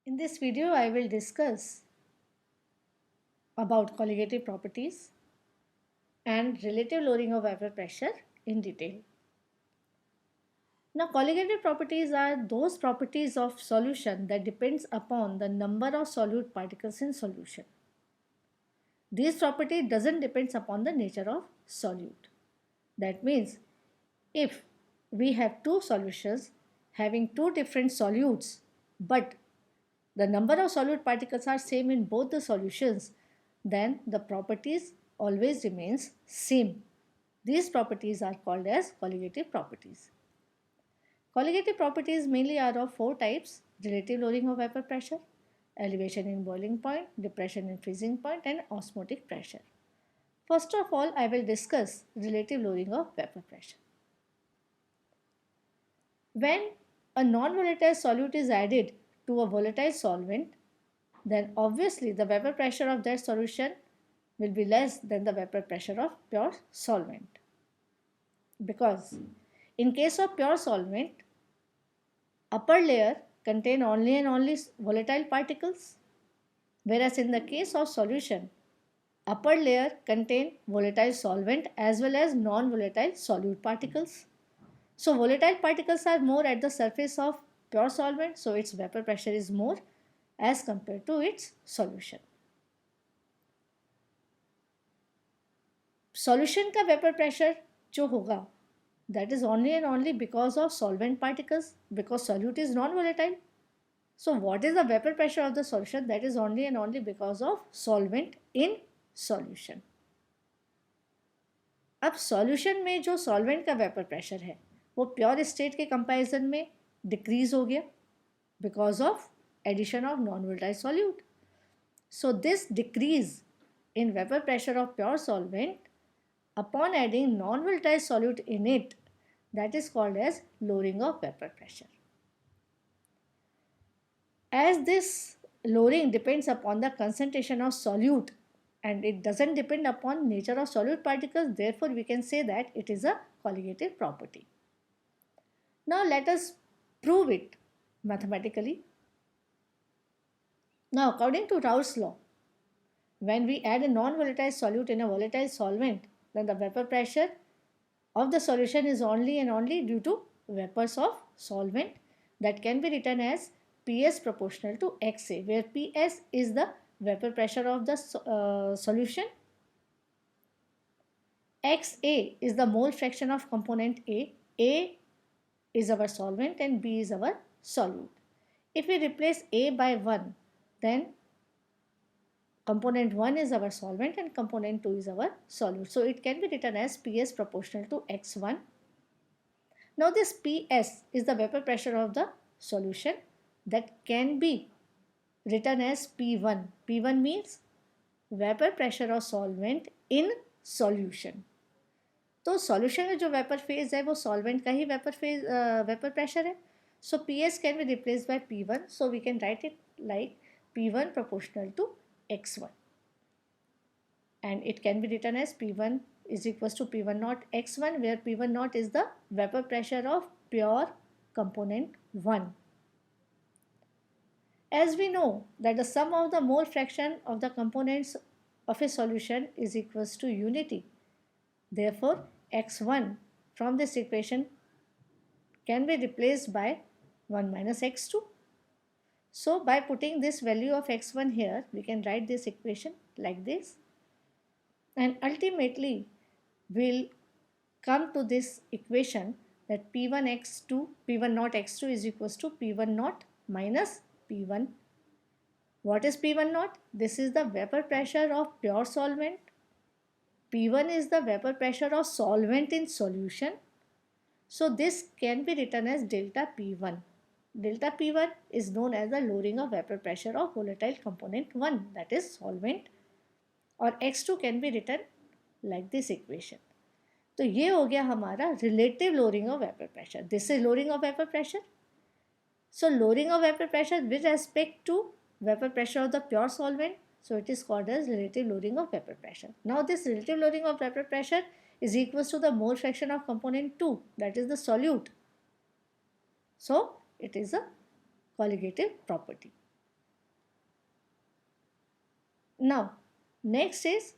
In this video, I will discuss about colligative properties and relative lowering of vapor pressure in detail. Now, colligative properties are those properties of solution that depends upon the number of solute particles in solution. This property doesn't depend upon the nature of solute. That means if we have two solutions having two different solutes, but the number of solute particles are same in both the solutions, then the properties always remains same. These properties are called as colligative properties. Colligative properties mainly are of four types: relative lowering of vapor pressure, elevation in boiling point, depression in freezing point, and osmotic pressure. First of all, I will discuss relative lowering of vapor pressure. When a non-volatile solute is added to a volatile solvent, then obviously the vapor pressure of that solution will be less than the vapor pressure of pure solvent. Because in case of pure solvent, upper layer contain only and only volatile particles, whereas in the case of solution, upper layer contain volatile solvent as well as non-volatile solute particles. So volatile particles are more at the surface of pure solvent, so its vapor pressure is more as compared to its solution. Solution का vapor pressure जो होगा, that is only and only because of solvent particles, because solute is non-volatile. So what is the vapor pressure of the solution? That is only and only because of solvent in solution. अब solution में जो solvent का vapour pressure है वो pure state के comparison में decrease हो गया because of addition of non volatile solute. So this decrease in vapor pressure of pure solvent upon adding non-volatile solute in it, that is called as lowering of vapor pressure. As this lowering depends upon the concentration of solute and it doesn't depend upon nature of solute particles, therefore we can say that it is a colligative property. Now let us prove it mathematically. Now according to Raoult's law, when we add a non-volatile solute in a volatile solvent, then the vapor pressure of the solution is only and only due to vapors of solvent, that can be written as Ps proportional to Xa, where Ps is the vapor pressure of the solution, Xa is the mole fraction of component A is our solvent and B is our solute. If we replace A by 1, then component 1 is our solvent and component 2 is our solute. So it can be written as Ps proportional to X1. Now this Ps is the vapor pressure of the solution, that can be written as P1. P1 means vapor pressure of solvent in solution. तो solution में जो vapour phase है वो solvent का ही vapour pressure है. सो Ps can be replaced by P1. So we can write it like P1 proportional to X1. And it can be written as P1 is equals to P1 naught X1, where P1 naught is the vapor pressure of pure component 1. As we know that the sum of the mole fraction of the components of a solution is equals to unity. Therefore, X1 from this equation can be replaced by 1 minus X2. So by putting this value of X1 here, we can write this equation like this. And ultimately, we'll come to this equation that P1 naught X2 is equals to P1 naught minus P1. What is P1 naught? This is the vapor pressure of pure solvent. P1 is the vapor pressure of solvent in solution. So this can be written as delta P1. Delta P1 is known as the lowering of vapor pressure of volatile component 1, that is solvent, और X2 can be written like this equation. तो ये हो गया हमारा relative lowering of vapor pressure. This is lowering of vapor pressure. So lowering of vapor pressure with respect to vapor pressure of the pure solvent, so it is called as relative lowering of vapor pressure. Now this relative lowering of vapor pressure is equals to the mole fraction of component 2, that is the solute. So it is a colligative property. Now, next is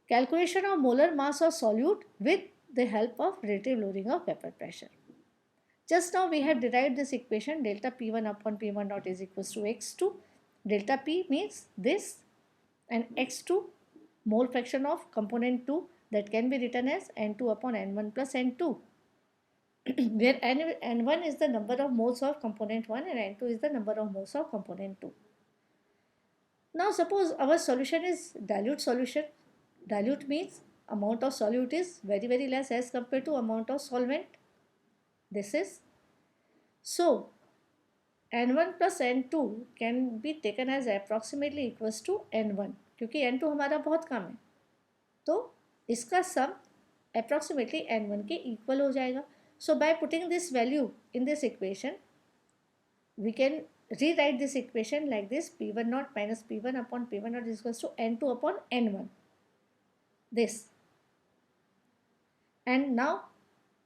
calculation of molar mass of solute with the help of relative lowering of vapor pressure. Just now we have derived this equation, delta P1 upon P1 naught is equals to x2. Delta P means this, and x2 mole fraction of component 2, that can be written as N2 upon N1 plus N2, where N1 is the number of moles of component 1 and N2 is the number of moles of component 2. Now suppose our solution is dilute solution. Dilute means amount of solute is very less as compared to amount of solvent. This is so N1 plus N2 can be taken as approximately equals to N1, क्योंकि N2 हमारा बहुत कम है, तो इसका sum approximately N1 के equal हो जाएगा. So by putting this value in this equation, we can rewrite this equation like this: P1 naught minus P1 upon P1 naught is equals to N2 upon N1. This. And now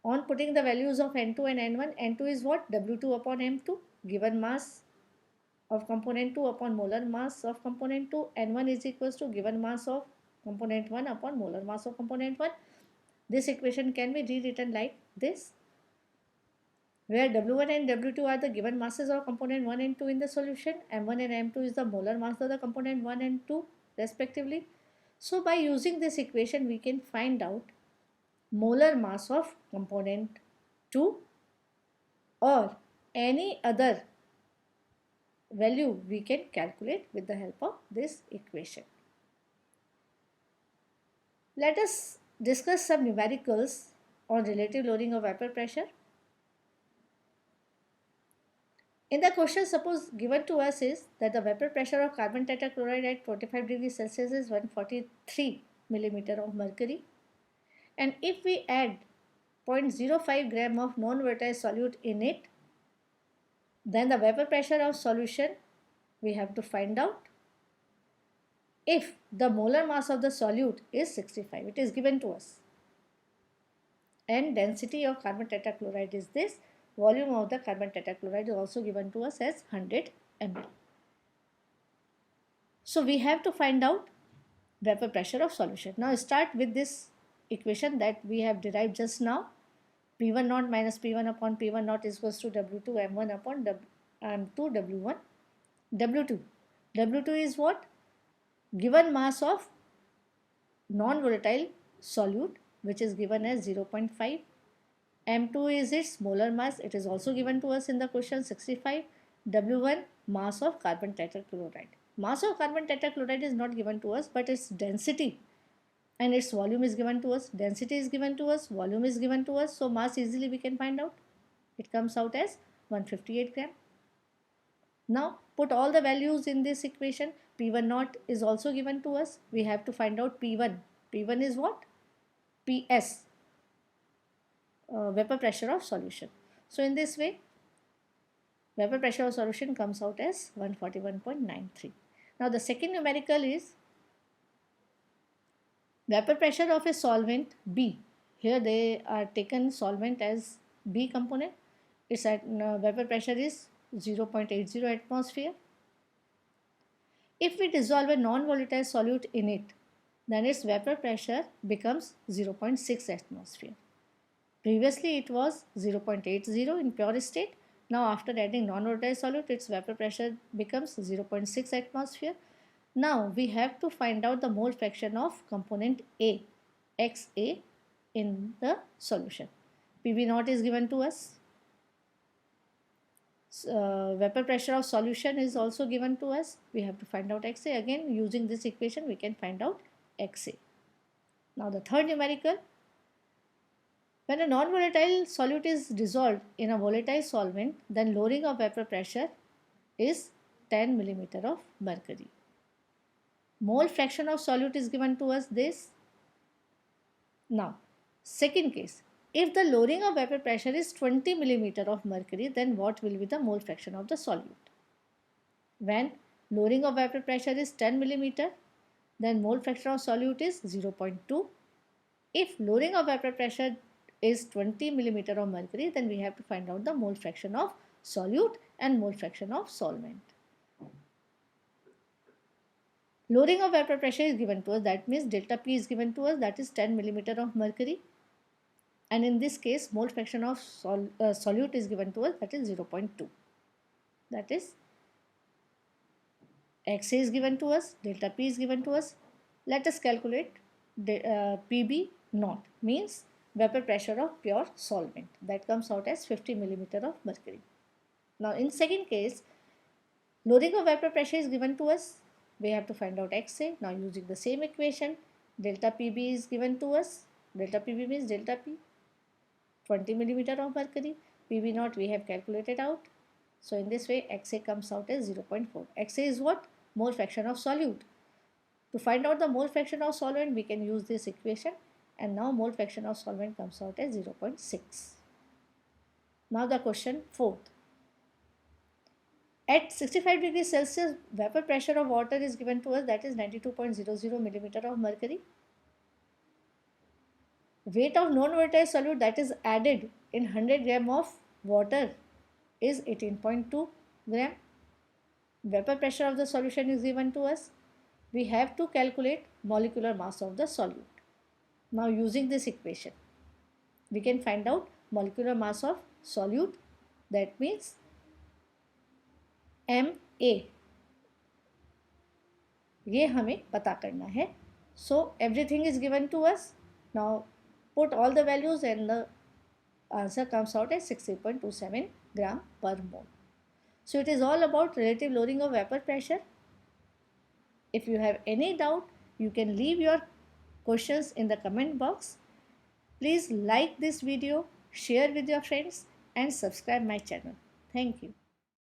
on putting the values of N2 and N1, N2 is what? W2 upon M2, given mass of component 2 upon molar mass of component 2. N1 is equals to given mass of component 1 upon molar mass of component 1. This equation can be rewritten like this, where W1 and W2 are the given masses of component 1 and 2 in the solution. M1 and M2 is the molar mass of the component 1 and 2 respectively. So by using this equation, we can find out molar mass of component 2 or any other value we can calculate with the help of this equation. Let us discuss some numericals on relative lowering of vapor pressure. In the question, suppose given to us is that the vapor pressure of carbon tetrachloride at 45 degrees Celsius is 143 millimeter of mercury, and if we add 0.05 gram of non-volatile solute in it, then the vapor pressure of solution we have to find out. If the molar mass of the solute is 65, it is given to us, and density of carbon tetrachloride is this, volume of the carbon tetrachloride is also given to us as 100 ml. So we have to find out vapor pressure of solution. Now start with this equation that we have derived just now. P1 naught minus P1 upon P1 naught is equals to W2 M1 upon M2 W1. W2 is what? Given mass of non-volatile solute, which is given as 0.5. M2 is its molar mass, it is also given to us in the question, 65. W1 mass of carbon tetrachloride. Mass of carbon tetrachloride is not given to us, but its density and its volume is given to us. Density is given to us, volume is given to us, so mass easily we can find out. It comes out as 158 gram. Now put all the values in this equation. P1 naught is also given to us. We have to find out P1. P1 is what? PS, vapor pressure of solution. So in this way, vapor pressure of solution comes out as 141.93. Now the second numerical is vapor pressure of a solvent B. Here they are taken solvent as B component. Its vapor pressure is 0.80 atmosphere. If we dissolve a non-volatile solute in it, then its vapor pressure becomes 0.6 atmosphere. Previously it was 0.80 in pure state. Now after adding non-volatile solute, its vapor pressure becomes 0.6 atmosphere. Now we have to find out the mole fraction of component A, XA, in the solution. PV naught is given to us. Vapor pressure of solution is also given to us. We have to find out XA. Again, using this equation we can find out XA. Now the third numerical, when a non-volatile solute is dissolved in a volatile solvent, then lowering of vapor pressure is 10 millimeter of mercury. Mole fraction of solute is given to us this. Now, second case, if the lowering of vapor pressure is 20 millimeter of mercury, then what will be the mole fraction of the solute? When lowering of vapor pressure is 10 millimeter, then mole fraction of solute is 0.2. If lowering of vapor pressure is 20 millimeter of mercury, then we have to find out the mole fraction of solute and mole fraction of solvent. Lowering of vapor pressure is given to us, that means delta P is given to us, that is 10 millimeter of mercury, and in this case mole fraction of solute is given to us, that is 0.2. That is Xa is given to us, delta P is given to us. Let us calculate Pb naught, means vapor pressure of pure solvent, that comes out as 50 millimeter of mercury. Now in second case, lowering of vapor pressure is given to us, we have to find out Xa. Now using the same equation, delta Pb is given to us, delta Pb means delta P, 20 millimeter of mercury, Pb naught we have calculated out. So in this way Xa comes out as 0.4. Xa is what? Mole fraction of solute. To find out the mole fraction of solvent, we can use this equation, and now mole fraction of solvent comes out as 0.6. Now the question 4th. At 65 degrees Celsius, vapor pressure of water is given to us, that is 92.00 millimeter of mercury. Weight of non-volatile solute that is added in 100 gram of water is 18.2 gram. Vapor pressure of the solution is given to us. We have to calculate molecular mass of the solute. Now using this equation, we can find out molecular mass of solute, that means Ma, ये हमें पता करना है. So everything is given to us. Now put all the values and the answer comes out as 60.27 gram per mole. So it is all about relative lowering of vapor pressure. If you have any doubt, you can leave your questions in the comment box. Please like this video, share with your friends and subscribe my channel. Thank you.